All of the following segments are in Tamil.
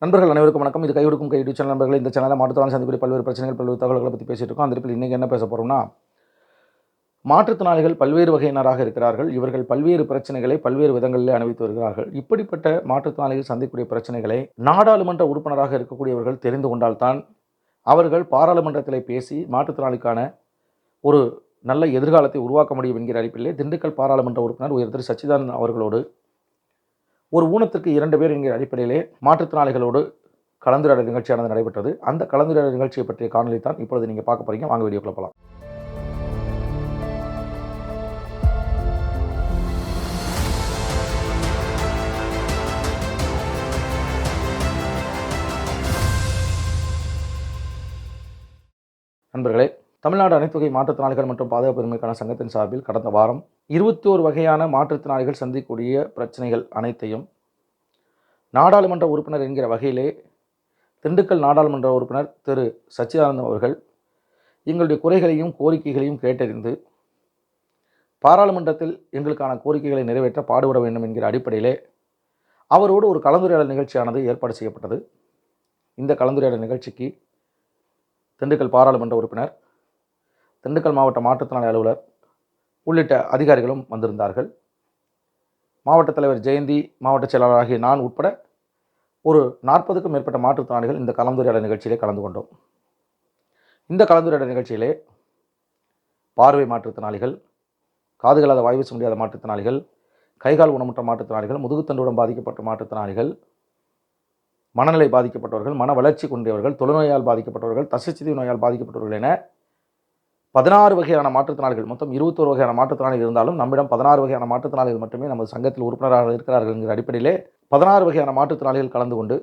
நண்பர்கள் அனைவருக்கும் வணக்கம். இது கையொடுக்கும் கை யூடியூப் சேனல் நண்பர்கள். இந்த சேனலில் மாற்றுத்திறனாளி சந்திக்கக்கூடிய பல்வேறு பிரச்சனைகள், பல்வேறு தகவல்களை பற்றி பேசிட்டு இருக்கோம். அந்த இடத்தில் இன்றைக்கி என்ன பேச போகிறோம்னா, மாற்றுத்திறனாளிகள் பல்வேறு வகையினராக இருக்கிறார்கள். இவர்கள் பல்வேறு பிரச்சனைகளை பல்வேறு விதங்களில் அனுபவித்து வருகிறார்கள். இப்படிப்பட்ட மாற்றுத்திறனாளிகள் சந்திக்கக்கூடிய பிரச்சனைகளை நாடாளுமன்ற உறுப்பினராக இருக்கக்கூடியவர்கள் தெரிந்து கொண்டால்தான் அவர்கள் பாராளுமன்றத்தில் பேசி மாற்றுத்திறனாளிக்கான ஒரு நல்ல எதிர்காலத்தை உருவாக்க முடியும் என்கிற அடிப்படையில் திண்டுக்கல் பாராளுமன்ற உறுப்பினர் உயர் திரு சச்சிதானந்தன் அவர்களோடு ஒரு ஊனத்திற்கு 2 பேர் என்கிற அடிப்படையிலே மாற்றுத்திறனாளிகளோடு கலந்துரையாடல் நிகழ்ச்சியானது நடைபெற்றது. அந்த கலந்துரையாடல் நிகழ்ச்சியை பற்றிய காணொலி தான் இப்பொழுது நீங்கள் பார்க்க போறீங்க. வாங்க வீடியோக்குள்ள போகலாம். நண்பர்களே, தமிழ்நாடு அனைத்து வகை மாற்றுத்திறனாளிகள் மற்றும் பாதுகாப்பு உரிமைக்கான சங்கத்தின் சார்பில் கடந்த வாரம் 21 வகையான மாற்றுத்திறனாளிகள் சந்திக்கக்கூடிய பிரச்சனைகள் அனைத்தையும் நாடாளுமன்ற உறுப்பினர் என்கிற வகையிலே திண்டுக்கல் நாடாளுமன்ற உறுப்பினர் திரு சச்சிதானந்தம் அவர்கள் எங்களுடைய குறைகளையும் கோரிக்கைகளையும் கேட்டறிந்து பாராளுமன்றத்தில் எங்களுக்கான கோரிக்கைகளை நிறைவேற்ற பாடுபட வேண்டும் என்கிற அடிப்படையிலே அவரோடு ஒரு கலந்துரையாடல் நிகழ்ச்சியானது ஏற்பாடு செய்யப்பட்டது. இந்த கலந்துரையாடல் நிகழ்ச்சிக்கு திண்டுக்கல் பாராளுமன்ற உறுப்பினர், திண்டுக்கல் மாவட்ட மாற்றுத்திறனாளி அலுவலர் உள்ளிட்ட அதிகாரிகளும் வந்திருந்தார்கள். மாவட்ட தலைவர் ஜெயந்தி, மாவட்ட செயலாளர் ஆகிய நான் உட்பட ஒரு 40க்கும் மேற்பட்ட மாற்றுத்திறனாளிகள் இந்த கலந்துரையாடல் நிகழ்ச்சியிலே கலந்து கொண்டோம். இந்த கலந்துரையாடல் நிகழ்ச்சியிலே பார்வை மாற்றுத்திறனாளிகள், காதுகளாத வாய் வீச முடியாத மாற்றுத்திறனாளிகள், கைகால் ஊனமுற்ற மாற்றுத்திறனாளிகள், முதுகுத்தண்டுடன் பாதிக்கப்பட்ட மாற்றுத்திறனாளிகள், மனநிலை பாதிக்கப்பட்டவர்கள், மன வளர்ச்சி குன்றியவர்கள், தொழுநோயால் பாதிக்கப்பட்டவர்கள், தசைச்சிதைவு நோயால் பாதிக்கப்பட்டவர்கள் என 16 வகையான மாற்றுத்திறனாளிகள், மொத்தம் 21 வகையான மாற்றுத்திறனாளிகள் இருந்தாலும் நம்மிடம் 16 வகையான மாற்றுத்திறனாளிகள் மட்டுமே நமது சங்கத்தில் உறுப்பினராக இருக்கிறார்கள் என்கிற அடிப்படையிலே 16 வகையான மாற்றுத்திறனாளிகள் கலந்து கொண்டு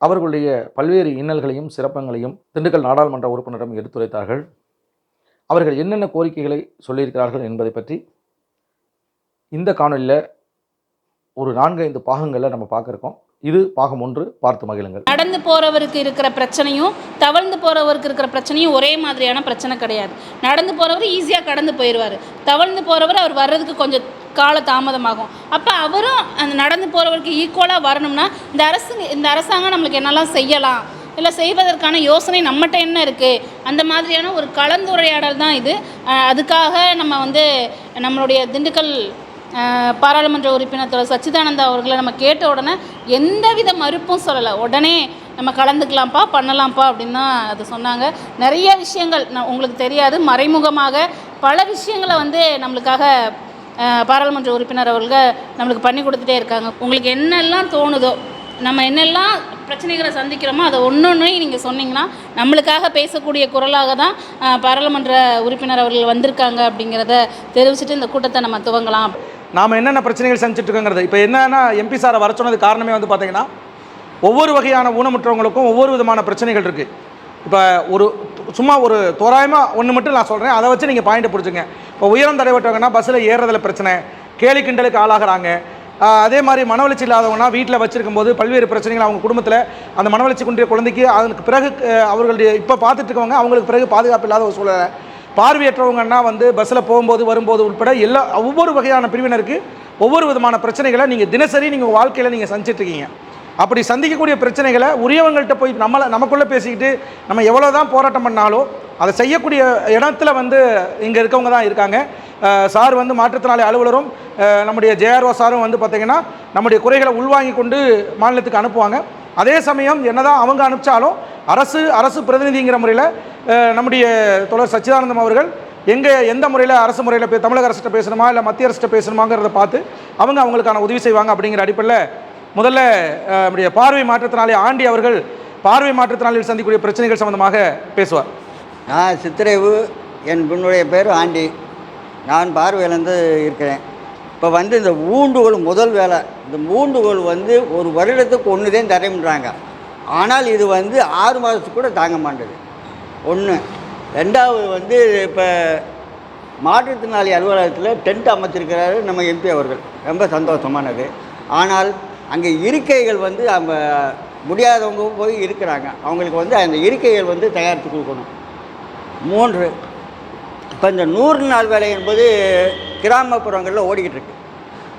அவர்களுடைய பல்வேறு இன்னல்களையும் சிறப்பங்களையும் திண்டுக்கல் நாடாளுமன்ற உறுப்பினரிடம் எடுத்துரைத்தார்கள். அவர்கள் என்னென்ன கோரிக்கைகளை சொல்லியிருக்கிறார்கள் என்பதை பற்றி இந்த காணொலியில் ஒரு 4-5 பாகங்களில் நம்ம பார்க்க இருக்கோம். இது பாகம் 1, பார்த்து மகிழுங்கள். நடந்து போகிறவருக்கு இருக்கிற பிரச்சனையும் தவழ்ந்து போகிறவருக்கு இருக்கிற பிரச்சனையும் ஒரே மாதிரியான பிரச்சனை கிடையாது. நடந்து போகிறவர் ஈஸியாக கடந்து போயிடுவார். தவழ்ந்து போகிறவர் அவர் வர்றதுக்கு கொஞ்சம் கால தாமதமாகும். அப்போ அவரும் அந்த நடந்து போகிறவருக்கு ஈக்குவலாக வரணும்னா இந்த அரசாங்கம் நம்மளுக்கு என்னெல்லாம் செய்யலாம், இல்லை செய்வதற்கான யோசனை நம்மகிட்ட என்ன இருக்குது, அந்த மாதிரியான ஒரு கலந்துரையாடல் தான் இது. அதுக்காக நம்ம நம்மளுடைய திண்டுக்கல் பாராளுமன்ற உறுப்பினர் திரு சச்சிதானந்தா அவர்களை நம்ம கேட்ட உடனே எந்தவித மறுப்பும் சொல்லலை. உடனே நம்ம கலந்துக்கலாம்ப்பா, பண்ணலாம்ப்பா அப்படின்னு தான் அது சொன்னாங்க. நிறைய விஷயங்கள் உங்களுக்கு தெரியாது, மறைமுகமாக பல விஷயங்களை நம்மளுக்காக பாராளுமன்ற உறுப்பினர் அவர்கள் நம்மளுக்கு பண்ணி கொடுத்துட்டே இருக்காங்க. உங்களுக்கு என்னெல்லாம் தோணுதோ, நம்ம என்னெல்லாம் பிரச்சனைகளை சந்திக்கிறோமோ அதை ஒன்றொன்றையும் நீங்கள் சொன்னீங்கன்னா நம்மளுக்காக பேசக்கூடிய குரலாக தான் பாராளுமன்ற உறுப்பினர் அவர்கள் வந்திருக்காங்க அப்படிங்கிறத தெரிவிச்சுட்டு இந்த கூட்டத்தை நம்ம துவங்கலாம். நாம் என்னென்ன பிரச்சனைகள் செஞ்சுட்ருக்கோங்கிறது இப்போ என்னென்னா எம்பி சாரை வர சொன்னது காரணமே பார்த்தீங்கன்னா, ஒவ்வொரு வகையான ஊனமுற்றவங்களுக்கும் ஒவ்வொரு விதமான பிரச்சனைகள் இருக்குது. இப்போ சும்மா ஒரு தோராயமாக ஒன்று மட்டும் நான் சொல்கிறேன், அதை வச்சு நீங்கள் பாயிண்ட்டை பிடிச்சிங்க. இப்போ உயரம் தடைபட்டவங்கன்னா பஸ்ஸில் ஏறுறதுல பிரச்சனை, கேலி கிண்டலுக்கு ஆளாகிறாங்க. அதே மாதிரி மனவளர்ச்சி இல்லாதவங்கன்னா வீட்டில் வச்சுருக்கும் போது பல்வேறு பிரச்சனைகள் அவங்க குடும்பத்தில் அந்த மனவளர்ச்சி குன்றிய குழந்தைக்கு அதுக்கு பிறகு அவர்களுடைய இப்போ பார்த்துட்டு இருக்கவங்க அவங்களுக்கு பிறகு பாதுகாப்பு இல்லாத ஒரு சூழலை, பார்வையற்றவங்கன்னா பஸ்ஸில் போகும்போது வரும்போது உட்பட ஒவ்வொரு வகையான பிரிவினருக்கு ஒவ்வொரு விதமான பிரச்சனைகளை நீங்கள் தினசரி நீங்கள் வாழ்க்கையில் நீங்கள் சந்திச்சிட்ருக்கீங்க. அப்படி சந்திக்கக்கூடிய பிரச்சனைகளை உரியவங்கள்ட்ட போய் நமக்குள்ளே பேசிக்கிட்டு நம்ம எவ்வளோ தான் போராட்டம் பண்ணாலும் அதை செய்யக்கூடிய இடத்துல இங்கே இருக்கவங்க தான் இருக்காங்க. சார் மாற்றுத்திறனாளி அலுவலரும் நம்முடைய ஜேஆர்ஓ சாரும் பார்த்திங்கன்னா நம்முடைய குறைகளை உள்வாங்கி கொண்டு மாநிலத்துக்கு அனுப்புவாங்க. அதே சமயம் என்னதான் அவங்க அனுப்பிச்சாலும் அரசு பிரதிநிதிங்கிற முறையில் நம்முடைய தோழர் சச்சிதானந்தம் அவர்கள் எந்த முறையில் அரசு முறையில் தமிழக அரசிட்ட பேசணுமா இல்லை மத்திய அரசிட்ட பேசணுமாங்கிறத பார்த்து அவங்களுக்கான உதவி செய்வாங்க. அப்படிங்கிற அடிப்படையில் முதல்ல நம்முடைய பார்வை மாற்றுத்திறனாளி ஆண்டி அவர்கள் பார்வை மாற்றுத்திறனாளிகள் சந்திக்கக்கூடிய பிரச்சனைகள் சம்பந்தமாக பேசுவார். நான் சித்திரைவு, என் பெண்ணுடைய பேர் ஆண்டி. நான் பார்வையிலேருந்து இருக்கிறேன். இப்போ இந்த ஊண்டுகோல் முதல் வேலை, இந்த ஊண்டுகோல் ஒரு வருடத்துக்கு ஒன்று தான் தரேன்றாங்க. ஆனால் இது 6 மாதத்துக்கு கூட தாங்க மாட்டேது. ஒன்று. ரெண்டாவது இப்போ மாற்றுத்திறனாளி அலுவலகத்தில் டென்ட் அமைச்சிருக்கிறாரு நம்ம எம்பி அவர்கள், ரொம்ப சந்தோஷமானது. ஆனால் அங்கே இருக்கைகள் அவங்க முடியாதவங்க போய் இருக்கிறாங்க, அவங்களுக்கு அந்த இருக்கைகள் தயாரித்து கொடுக்கணும். 3. இப்போ இந்த 100 நாள் வேலை என்பது கிராமப்புறங்களில் ஓடிக்கிட்டு இருக்கு.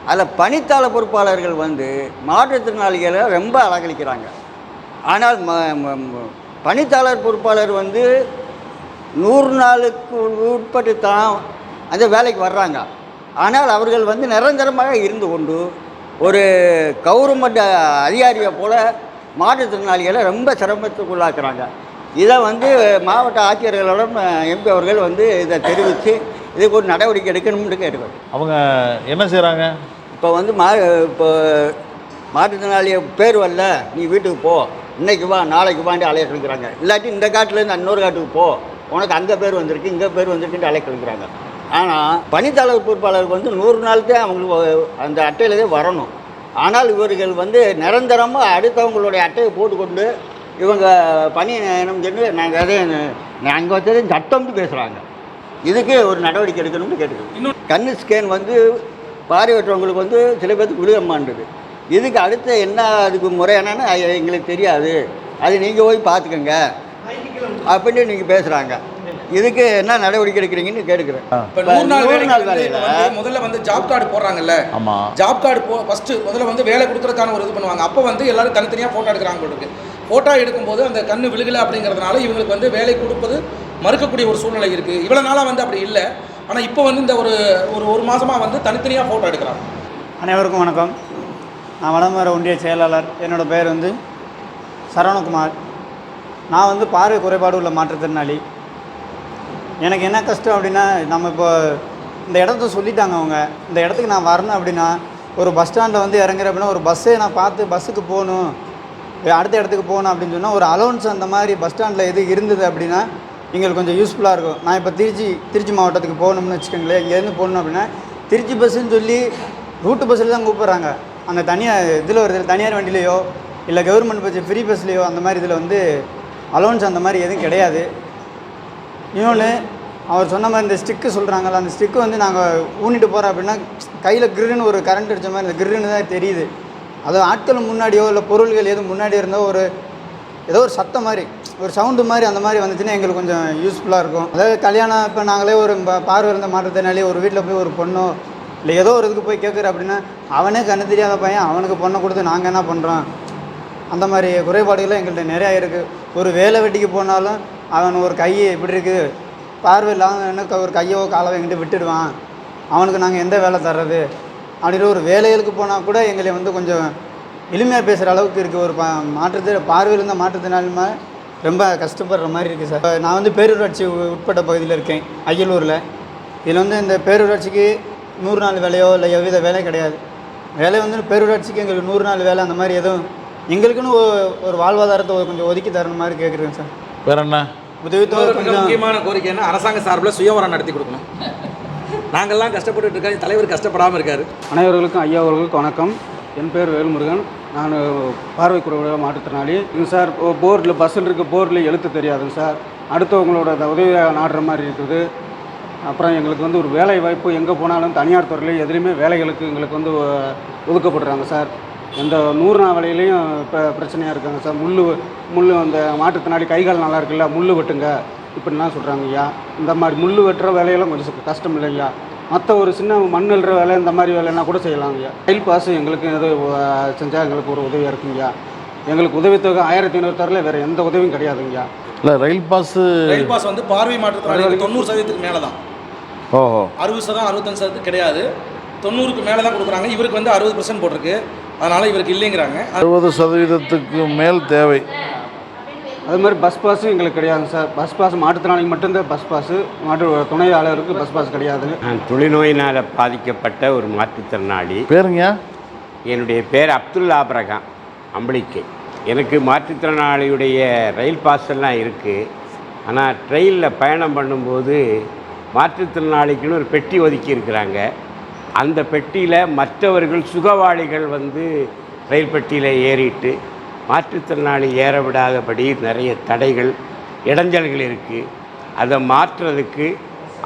அதில் பணித்தாள பொறுப்பாளர்கள் வந்து மாற்றுத்திறனாளிகளை ரொம்ப அலங்கழிக்கிறாங்க. ஆனால் பணித்தாளர் பொறுப்பாளர் வந்து 100 நாளுக்கு உட்பட்டு தான் அந்த வேலைக்கு வர்றாங்க. ஆனால் அவர்கள் வந்து நிரந்தரமாக இருந்து கொண்டு ஒரு கவர்மெண்ட் அதிகாரியை போல் மாற்றுத்திறனாளிகளை ரொம்ப சிரமத்துக்குள்ளாக்குறாங்க. இதை வந்து மாவட்ட ஆட்சியர்களிடம் எம்பி அவர்கள் வந்து இதை தெரிவித்து இதுக்கு ஒரு நடவடிக்கை எடுக்கணும்னு கேட்டுக்கிறோம். அவங்க என்ன செய்கிறாங்க? இப்போ வந்து இப்போ மாற்றுத்திறனாளியை பேர் வரல, நீ வீட்டுக்கு போ, இன்றைக்கி வா நாளைக்கு வாண்டி அலையக்கிறாங்க. இல்லாட்டி இந்த காட்டிலேருந்து இன்னொரு காட்டுக்கு போ, உனக்கு அங்கே பேர் வந்திருக்கு இங்கே பேர் வந்திருக்குன்ட்டு அலைக்கிறாங்க. ஆனால் பணித்தாளர் பொறுப்பாளருக்கு வந்து 100 நாள் தான் அவங்களுக்கு அந்த அட்டையிலே வரணும். ஆனால் இவர்கள் வந்து நிரந்தரமாக அடுத்தவங்களுடைய அட்டையை போட்டுக்கொண்டு இவங்க பணி சொல்லி நாங்கள் அதே அங்கே வச்சதே சட்டம்னு பேசுகிறாங்க. இதுக்கு ஒரு நடவடிக்கை எடுக்கணும்னு கேட்டுக்கிறோம். கண்ணு ஸ்கேன் வந்து பார்வையற்றவங்களுக்கு வந்து சில பேருக்கு விழுகமாண்டுது. இதுக்கு அடுத்த என்ன அதுக்கு முறை என்னன்னு எங்களுக்கு தெரியாது, அது நீங்கள் போய் பார்த்துக்கோங்க அப்படின்னு நீங்கள் பேசுகிறாங்க. இதுக்கு என்ன நடவடிக்கை எடுக்கிறீங்கன்னு கேட்டுக்கிறேன். இப்போ 100 நாள் வேலையில் முதல்ல வந்து ஜாப் கார்டு போடுறாங்கல்ல, ஜாப் கார்டு ஃபஸ்ட்டு முதல்ல வந்து வேலை கொடுக்குறதுக்கான ஒரு இது பண்ணுவாங்க. அப்போ வந்து எல்லாரும் தனித்தனியாக ஃபோட்டோ எடுக்கிறாங்க போட்டுருக்கு. ஃபோட்டோ எடுக்கும்போது அந்த கண்ணு விழுகலை அப்படிங்கிறதுனால இவங்களுக்கு வந்து வேலை கொடுப்பது மறுக்கக்கூடிய ஒரு சூழ்நிலை இருக்குது. இவ்வளோ நாளாக வந்து அப்படி இல்லை. ஆனால் இப்போ வந்து இந்த ஒரு மாதமாக வந்து தனித்தனியாக ஃபோட்டோ எடுக்கிறாங்க. அனைவருக்கும் வணக்கம். நான் வடமர ஒன்றிய செயலாளர். என்னோடய பேர் வந்து சரவணகுமார். நான் வந்து பார்வை குறைபாடு உள்ள மாற்றுத்திறனாளி. எனக்கு என்ன கஷ்டம் அப்படின்னா, நம்ம இப்போ இந்த இடத்த சொல்லிட்டாங்க அவங்க, இந்த இடத்துக்கு நான் வரணும் அப்படின்னா ஒரு பஸ் ஸ்டாண்டில் வந்து இறங்குறேன் அப்படின்னா ஒரு பஸ்ஸே நான் பார்த்து பஸ்ஸுக்கு போகணும், அடுத்த இடத்துக்கு போகணும் அப்படின்னு சொன்னால் ஒரு அலௌன்ஸ் அந்த மாதிரி பஸ் ஸ்டாண்டில் எது இருந்தது அப்படின்னா எங்களுக்கு கொஞ்சம் யூஸ்ஃபுல்லாக இருக்கும். நான் இப்போ திருச்சி மாவட்டத்துக்கு போகணும்னு வச்சுக்கோங்களேன். இங்கேருந்து போகணும் அப்படின்னா திருச்சி பஸ்ஸுன்னு சொல்லி ரூட்டு பஸ்ஸில் தான் கூப்பிட்றாங்க. அந்த தனியார் இதில் வருது, தனியார் வண்டியிலையோ இல்லை கவர்மெண்ட் பஸ் ஃப்ரீ பஸ்லேயோ அந்த மாதிரி இதில் வந்து அலௌன்ஸ் அந்த மாதிரி எதுவும் கிடையாது. இன்னொன்று அவர் சொன்ன மாதிரி இந்த ஸ்டிக்கு சொல்கிறாங்கல்ல, அந்த ஸ்டிக்கு வந்து நாங்கள் ஊனிட்டு போகிறோம் அப்படின்னா கையில் கிருன்னு ஒரு கரண்ட் அடித்த மாதிரி இந்த கிருன்னு தான் தெரியுது. அது ஆட்கள் முன்னாடியோ இல்லை பொருள்கள் எதுவும் முன்னாடி இருந்தால் ஏதோ ஒரு சத்தம் மாதிரி ஒரு சவுண்டு மாதிரி அந்த மாதிரி வந்துச்சுன்னா எங்களுக்கு கொஞ்சம் யூஸ்ஃபுல்லாக இருக்கும். அதாவது கல்யாணம் இப்போ நாங்களே ஒரு பார்வை இருந்த மாற்றத்தினாலே ஒரு வீட்டில் போய் ஒரு பொண்ணோ இல்லை ஏதோ ஒரு இதுக்கு போய் கேட்குற அப்படின்னா அவனே கண்ணு தெரியாத பையன் அவனுக்கு பொண்ணை கொடுத்து நாங்கள் என்ன பண்ணுறோம், அந்த மாதிரி குறைபாடுகளும் எங்கள்கிட்ட நிறையா இருக்குது. ஒரு வேலை வெட்டிக்கு போனாலும் அவன் ஒரு கை இப்படி இருக்குது பார்வை இல்லாமல் ஒரு கையோ காலோ எங்கிட்ட விட்டுடுவான், அவனுக்கு நாங்கள் எந்த வேலை தர்றது அப்படின்ற ஒரு வேலைகளுக்கு போனால் கூட எங்களை வந்து கொஞ்சம் எளிமையாக பேசுகிற அளவுக்கு இருக்குது. ஒரு பார்வையில் இருந்த மாற்றுத்திறனாளிமா ரொம்ப கஷ்டப்படுற மாதிரி இருக்குது சார். நான் வந்து பேரூராட்சி உட்பட்ட பகுதியில் இருக்கேன், அய்யலூரில். இதில் வந்து இந்த பேரூராட்சிக்கு 100 நாள் வேலையோ இல்லை எவ்வித வேலை கிடையாது. வேலை வந்து பேரூராட்சிக்கு எங்களுக்கு 100 நாள் வேலை அந்த மாதிரி எதுவும் எங்களுக்குன்னு ஒரு வாழ்வாதாரத்தை கொஞ்சம் ஒதுக்கி தரணும் மாதிரி கேட்குறேன் சார். வேற என்ன உதவித்தொகை கொஞ்சம் முக்கியமான கோரிக்கை என்ன, அரசாங்க சார்பில் சுயவரம் நடத்தி கொடுக்கணும். நாங்கள்லாம் கஷ்டப்பட்டு இருக்கோம், தலைவர் கஷ்டப்படாமல் இருக்கார். அனைவர்களுக்கும் ஐயா அவர்களுக்கு வணக்கம். என் பேர் வேல்முருகன். நான் பார்வை குறைபாடு மாற்றுத்திறனாளி. சார் போர்டில் பஸ்ஸில் இருக்க போர்டில் எழுத்து தெரியாதுங்க சார். அடுத்தவங்களோட உதவியாக நாடுற மாதிரி இருக்குது. அப்புறம் எங்களுக்கு வந்து ஒரு வேலை வாய்ப்பு எங்கே போனாலும் தனியார் துறையில் எதுலேயுமே வேலைகளுக்கு எங்களுக்கு வந்து ஒதுக்கப்படுறாங்க சார். எந்த 100 நாள் வேலையிலையும் இப்போ பிரச்சனையாக இருக்காங்க சார். முள் அந்த மாற்றுத்திறனாளி கைகால் நல்லா இருக்குல்ல, முள் வெட்டுங்க இப்படிலாம் சொல்கிறாங்க ஐயா. இந்த மாதிரி முள் வெட்டுற வேலையெல்லாம் கொஞ்சம் கஷ்டம் இல்லையா. மற்ற ஒரு சின்ன மண் அள்ளுற வேலை இந்த மாதிரி வேலைன்னா கூட செய்யலாம் ஐயா. ரயில் பாஸ் எங்களுக்கு எது செஞ்சால் எங்களுக்கு ஒரு உதவியாக இருக்குங்கய்யா. எங்களுக்கு உதவித்தொகை 1500 தரல, வேறு எந்த உதவியும் கிடையாதுங்கய்யா. இல்லை ரயில் பாஸ் வந்து பார்வை மாற்றுத்திறனாளி 90% மேலே தான். ஓஹோ 60% 65% கிடையாது, 90க்கு மேலே தான் கொடுக்குறாங்க. இவருக்கு வந்து 60% போட்டிருக்கு, அதனால் இவருக்கு இல்லைங்கிறாங்க. 60% மேல் தேவை. அது மாதிரி பஸ் பாஸும் எங்களுக்கு கிடையாதுங்க சார். பஸ் பாஸ் மாற்றுத்திறனாளிக்கு மட்டும்தான் பஸ் பாஸு, துணையாளருக்கு பஸ் பாஸ் கிடையாது. நான் தொழில்நோயினால் பாதிக்கப்பட்ட ஒரு மாற்றுத்திறனாளி. பேருங்க? என்னுடைய பேர் அப்துல்லா ஆபிரகாம், அம்பளிக்கை. எனக்கு மாற்றுத்திறனாளியுடைய ரயில் பாஸ் எல்லாம் இருக்குது. ஆனால் ட்ரெயினில் பயணம் பண்ணும்போது மாற்றுத்திறனாளிக்குன்னு ஒரு பெட்டி ஒதுக்கி இருக்கிறாங்க. அந்த பெட்டியில் மற்றவர்கள் சுகவாளிகள் வந்து ரயில் பெட்டியில் ஏறிட்டு மாற்றுத்திறனாளி ஏற விடாதபடி நிறைய தடைகள் இடைஞ்சல்கள் இருக்குது. அதை மாற்றுறதுக்கு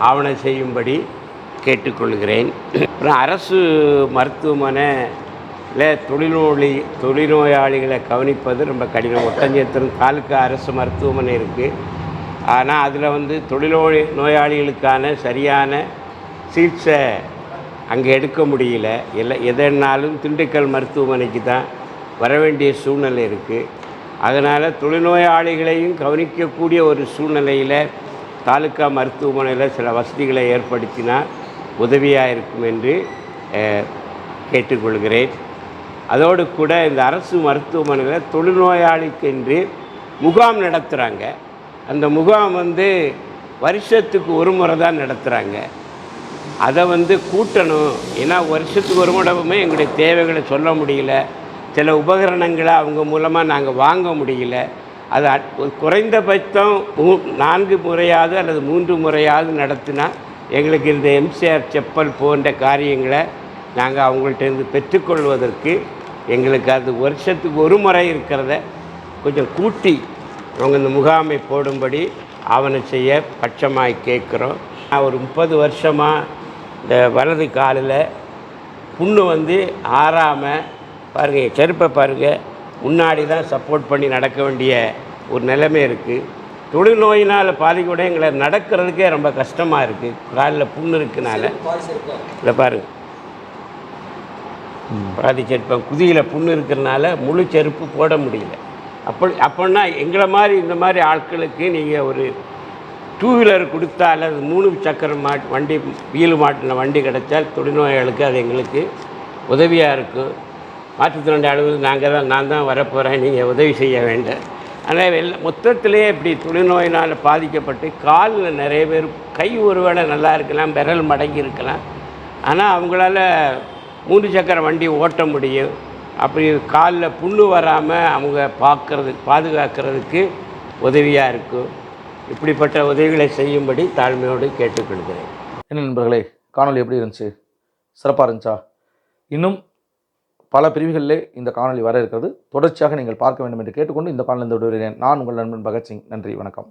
ஆவணம் செய்யும்படி கேட்டுக்கொள்கிறேன். அப்புறம் அரசு மருத்துவமனையில் தொழில்நோயாளிகளை கவனிப்பது ரொம்ப கடினம். ஒட்டஞ்சத்திரம் தாலுக்கா அரசு மருத்துவமனை இருக்குது. ஆனால் அதில் வந்து நோயாளிகளுக்கான சரியான சிகிச்சை அங்கே எடுக்க முடியல. எதனாலும் திண்டுக்கல் மருத்துவமனைக்கு தான் வர வேண்டிய சூழ்நிலை இருக்குது. அதனால் தொழுநோயாளிகளையும் கவனிக்கக்கூடிய ஒரு சூழ்நிலையில் தாலுக்கா மருத்துவமனையில் சில வசதிகளை ஏற்படுத்தினால் உதவியாக இருக்கும் என்று கேட்டுக்கொள்கிறேன். அதோடு கூட இந்த அரசு மருத்துவமனையில் தொழுநோயாளிக்கென்று முகாம் நடத்துகிறாங்க. அந்த முகாம் வருஷத்துக்கு ஒரு முறை தான் நடத்துகிறாங்க. அதை கூட்டணும். ஏன்னா வருஷத்துக்கு ஒரு முறையுமே எங்களுடைய தேவைகளை சொல்ல முடியல. சில உபகரணங்களை அவங்க மூலமாக நாங்கள் வாங்க முடியல. அது குறைந்தபட்சம் 4 முறையாவது அல்லது 3 முறையாவது நடத்தினா எங்களுக்கு இந்த எம்சிஆர் செப்பல் போன்ற காரியங்களை நாங்கள் அவங்கள்ட்டேருந்து பெற்றுக்கொள்வதற்கு எங்களுக்கு அது வருஷத்துக்கு ஒரு முறை இருக்கிறத கொஞ்சம் கூட்டி அவங்க இந்த முகாமை போடும்படி ஆவணம் செய்ய பட்சமாய் கேட்குறோம். நான் ஒரு 30 வருஷமாக இந்த வலது காலில் புண்ணு ஆறாமல் பாருங்கள், செருப்பை பாருங்கள், முன்னாடி தான் சப்போர்ட் பண்ணி நடக்க வேண்டிய ஒரு நிலைமை இருக்குது. தொழுநோயினால் பாதிக்கூட எங்களை நடக்கிறதுக்கே ரொம்ப கஷ்டமாக இருக்குது. காலில் புண்ணு இருக்குனால இல்லை பாருங்கள், பாதி செருப்பம் குதியில் புண்ணு இருக்கிறனால முழு செருப்பு போட முடியல. அப்படின்னா எங்களை மாதிரி இந்த மாதிரி ஆட்களுக்கு நீங்கள் ஒரு 2 வீலர் கொடுத்தா அல்லது 3 சக்கரம் வண்டி வீல் மாட்டின வண்டி கிடைச்சால் தொழுநோயாளிகளுக்கு அது எங்களுக்கு உதவியாக இருக்கும். மாற்றுத்திறனாளி அலுவலகம் நான் தான் வரப்போகிறேன், நீங்கள் உதவி செய்ய வேண்டும். ஆனால் மொத்தத்திலே இப்படி தொழுநோயினால் பாதிக்கப்பட்டு காலில் நிறைய பேர் கை ஒருவேளை நல்லா இருக்கலாம், விரல் மடங்கி இருக்கலாம், ஆனால் அவங்களால 3 சக்கர வண்டி ஓட்ட முடியும். அப்படி காலில் புண்ணு வராமல் அவங்க பாதுகாக்கிறதுக்கு உதவியாக இருக்கும். இப்படிப்பட்ட உதவிகளை செய்யும்படி தாழ்மையோடு கேட்டுக்கொள்கிறேன். என்ன நண்பர்களே, காணொலி எப்படி இருந்துச்சு? சிறப்பாக இருந்துச்சா? இன்னும் பல பிரிவுகளிலே இந்த காணொலி வர இருக்கிறது. தொடர்ச்சியாக நீங்கள் பார்க்க வேண்டும் என்று கேட்டுக்கொண்டு இந்த காணொலி விடுகிறேன். நான் உங்கள் நண்பன் பகத்சிங். நன்றி, வணக்கம்.